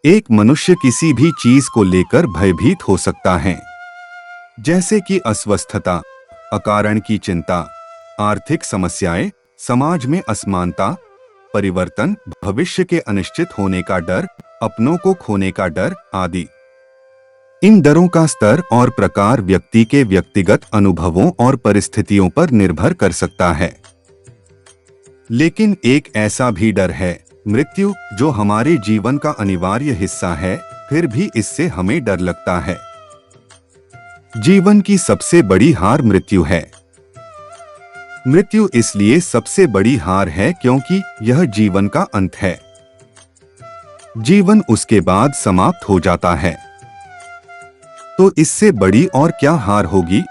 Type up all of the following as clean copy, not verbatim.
एक मनुष्य किसी भी चीज को लेकर भयभीत हो सकता है, जैसे कि अस्वस्थता, अकारण की चिंता, आर्थिक समस्याएं, समाज में असमानता, परिवर्तन, भविष्य के अनिश्चित होने का डर, अपनों को खोने का डर आदि। इन डरों का स्तर और प्रकार व्यक्ति के व्यक्तिगत अनुभवों और परिस्थितियों पर निर्भर कर सकता है। लेकिन एक ऐसा भी डर है, मृत्यु, जो हमारे जीवन का अनिवार्य हिस्सा है, फिर भी इससे हमें डर लगता है। जीवन की सबसे बड़ी हार मृत्यु है। मृत्यु इसलिए सबसे बड़ी हार है क्योंकि यह जीवन का अंत है। जीवन उसके बाद समाप्त हो जाता है। तो इससे बड़ी और क्या हार होगी?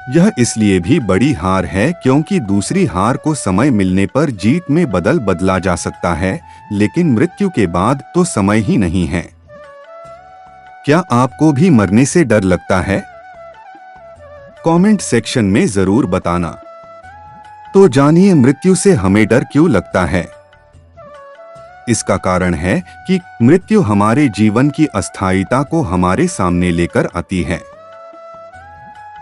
यह इसलिए भी बड़ी हार है क्योंकि दूसरी हार को समय मिलने पर जीत में बदला जा सकता है, लेकिन मृत्यु के बाद तो समय ही नहीं है। क्या आपको भी मरने से डर लगता है? कमेंट सेक्शन में जरूर बताना। तो जानिए मृत्यु से हमें डर क्यों लगता है। इसका कारण है कि मृत्यु हमारे जीवन की अस्थायीता को हमारे सामने लेकर आती है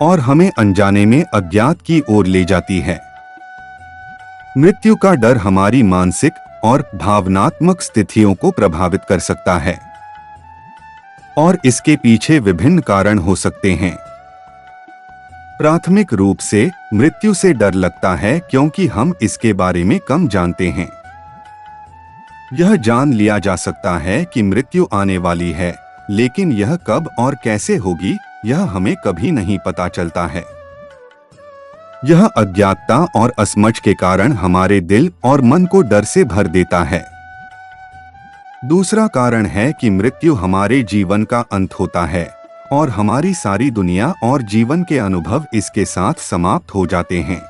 और हमें अनजाने में अज्ञात की ओर ले जाती है। मृत्यु का डर हमारी मानसिक और भावनात्मक स्थितियों को प्रभावित कर सकता है और इसके पीछे विभिन्न कारण हो सकते हैं। प्राथमिक रूप से मृत्यु से डर लगता है क्योंकि हम इसके बारे में कम जानते हैं। यह जान लिया जा सकता है कि मृत्यु आने वाली है, लेकिन यह कब और कैसे होगी यह हमें कभी नहीं पता चलता है। यह अज्ञातता और असमझ के कारण हमारे दिल और मन को डर से भर देता है। दूसरा कारण है कि मृत्यु हमारे जीवन का अंत होता है और हमारी सारी दुनिया और जीवन के अनुभव इसके साथ समाप्त हो जाते हैं।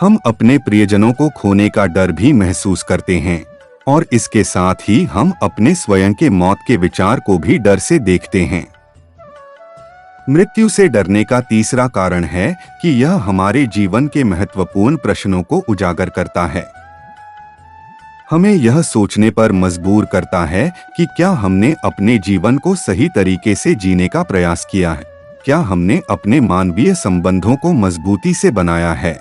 हम अपने प्रियजनों को खोने का डर भी महसूस करते हैं और इसके साथ ही हम अपने स्वयं के मौत के विचार को भी डर से देखते हैं। मृत्यु से डरने का तीसरा कारण है कि यह हमारे जीवन के महत्वपूर्ण प्रश्नों को उजागर करता है। हमें यह सोचने पर मजबूर करता है कि क्या हमने अपने जीवन को सही तरीके से जीने का प्रयास किया है, क्या हमने अपने मानवीय संबंधों को मजबूती से बनाया है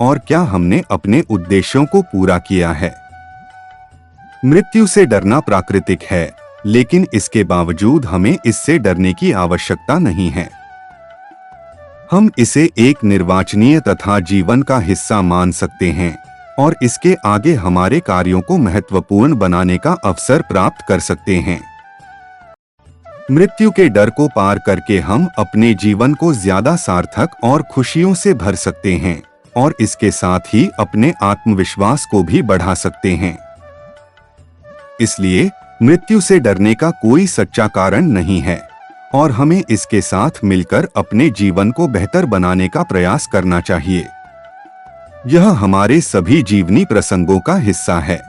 और क्या हमने अपने उद्देश्यों को पूरा किया है। मृत्यु से डरना प्राकृतिक है, लेकिन इसके बावजूद हमें इससे डरने की आवश्यकता नहीं है। हम इसे एक निर्वाचनीय तथा जीवन का हिस्सा मान सकते हैं और इसके आगे हमारे कार्यों को महत्वपूर्ण बनाने का अवसर प्राप्त कर सकते हैं। मृत्यु के डर को पार करके हम अपने जीवन को ज्यादा सार्थक और खुशियों से भर सकते हैं और इसके साथ ही अपने आत्मविश्वास को भी बढ़ा सकते हैं। इसलिए मृत्यु से डरने का कोई सच्चा कारण नहीं है और हमें इसके साथ मिलकर अपने जीवन को बेहतर बनाने का प्रयास करना चाहिए। यह हमारे सभी जीवनी प्रसंगों का हिस्सा है।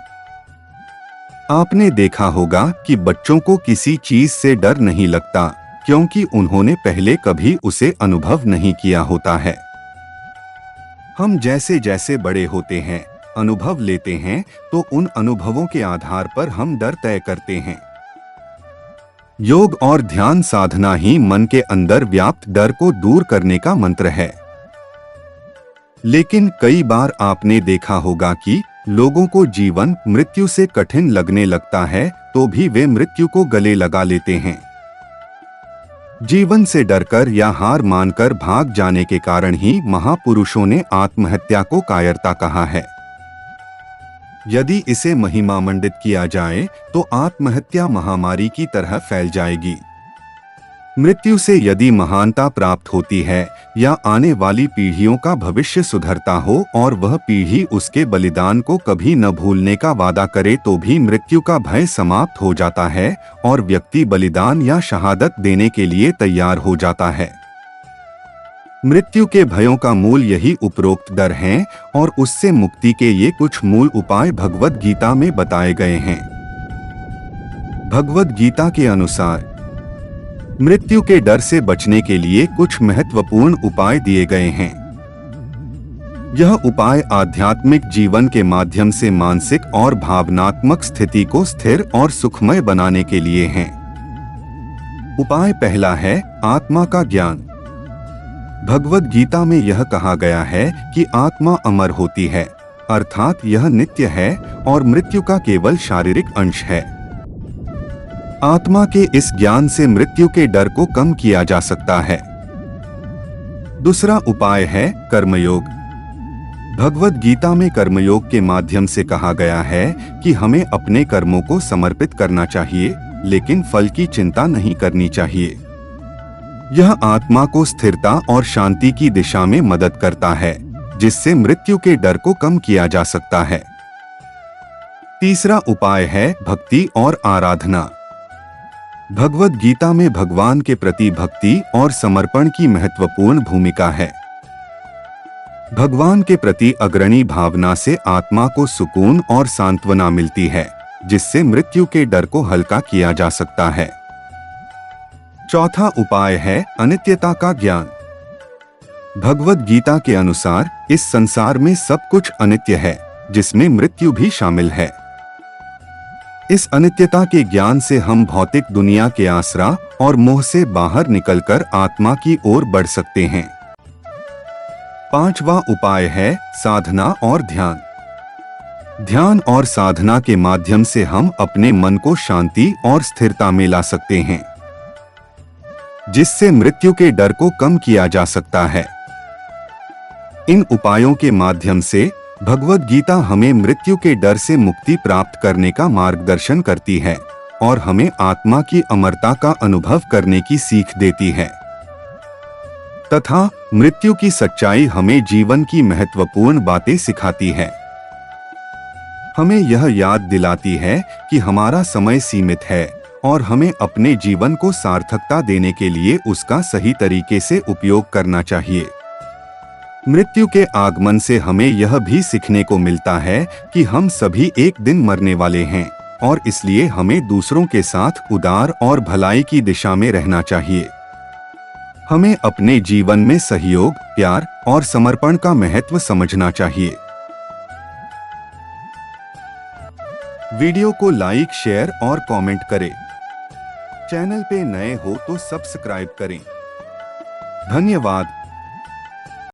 आपने देखा होगा कि बच्चों को किसी चीज से डर नहीं लगता क्योंकि उन्होंने पहले कभी उसे अनुभव नहीं किया होता है। हम जैसे जैसे बड़े होते हैं, अनुभव लेते हैं, तो उन अनुभवों के आधार पर हम डर तय करते हैं। योग और ध्यान साधना ही मन के अंदर व्याप्त डर को दूर करने का मंत्र है। लेकिन कई बार आपने देखा होगा कि लोगों को जीवन मृत्यु से कठिन लगने लगता है तो भी वे मृत्यु को गले लगा लेते हैं। जीवन से डरकर या हार मानकर भाग जाने के कारण ही महापुरुषों ने आत्महत्या को कायरता कहा है। यदि इसे महिमामंडित किया जाए तो आत्महत्या महामारी की तरह फैल जाएगी। मृत्यु से यदि महानता प्राप्त होती है या आने वाली पीढ़ियों का भविष्य सुधरता हो और वह पीढ़ी उसके बलिदान को कभी न भूलने का वादा करे तो भी मृत्यु का भय समाप्त हो जाता है और व्यक्ति बलिदान या शहादत देने के लिए तैयार हो जाता है। मृत्यु के भयों का मूल यही उपरोक्त डर हैं और उससे मुक्ति के ये कुछ मूल उपाय भगवद गीता में बताए गए हैं। भगवद गीता के अनुसार मृत्यु के डर से बचने के लिए कुछ महत्वपूर्ण उपाय दिए गए हैं। यह उपाय आध्यात्मिक जीवन के माध्यम से मानसिक और भावनात्मक स्थिति को स्थिर और सुखमय बनाने के लिए हैं। उपाय पहला है आत्मा का ज्ञान। भगवद गीता में यह कहा गया है कि आत्मा अमर होती है, अर्थात यह नित्य है और मृत्यु का केवल शारीरिक अंश है। आत्मा के इस ज्ञान से मृत्यु के डर को कम किया जा सकता है। दूसरा उपाय है कर्मयोग। भगवद गीता में कर्मयोग के माध्यम से कहा गया है कि हमें अपने कर्मों को समर्पित करना चाहिए, लेकिन फल की चिंता नहीं करनी चाहिए। यह आत्मा को स्थिरता और शांति की दिशा में मदद करता है, जिससे मृत्यु के डर को कम किया जा सकता है। तीसरा उपाय है भक्ति और आराधना। भगवद गीता में भगवान के प्रति भक्ति और समर्पण की महत्वपूर्ण भूमिका है। भगवान के प्रति अग्रणी भावना से आत्मा को सुकून और सांत्वना मिलती है, जिससे मृत्यु के डर को हल्का किया जा सकता है। चौथा उपाय है अनित्यता का ज्ञान। भगवद गीता के अनुसार इस संसार में सब कुछ अनित्य है, जिसमें मृत्यु भी शामिल है। इस अनित्यता के ज्ञान से हम भौतिक दुनिया के आसरा और मोह से बाहर निकलकर आत्मा की ओर बढ़ सकते हैं। पांचवा उपाय है साधना और ध्यान। ध्यान और साधना के माध्यम से हम अपने मन को शांति और स्थिरता में ला सकते हैं, जिससे मृत्यु के डर को कम किया जा सकता है। इन उपायों के माध्यम से भगवद गीता हमें मृत्यु के डर से मुक्ति प्राप्त करने का मार्गदर्शन करती है और हमें आत्मा की अमरता का अनुभव करने की सीख देती है, तथा मृत्यु की सच्चाई हमें जीवन की महत्वपूर्ण बातें सिखाती है। हमें यह याद दिलाती है कि हमारा समय सीमित है और हमें अपने जीवन को सार्थकता देने के लिए उसका सही तरीके से उपयोग करना चाहिए। मृत्यु के आगमन से हमें यह भी सीखने को मिलता है कि हम सभी एक दिन मरने वाले हैं और इसलिए हमें दूसरों के साथ उदार और भलाई की दिशा में रहना चाहिए। हमें अपने जीवन में सहयोग, प्यार और समर्पण का महत्व समझना चाहिए। वीडियो को लाइक, शेयर और कमेंट करें। चैनल पे नए हो तो सब्सक्राइब करें। धन्यवाद।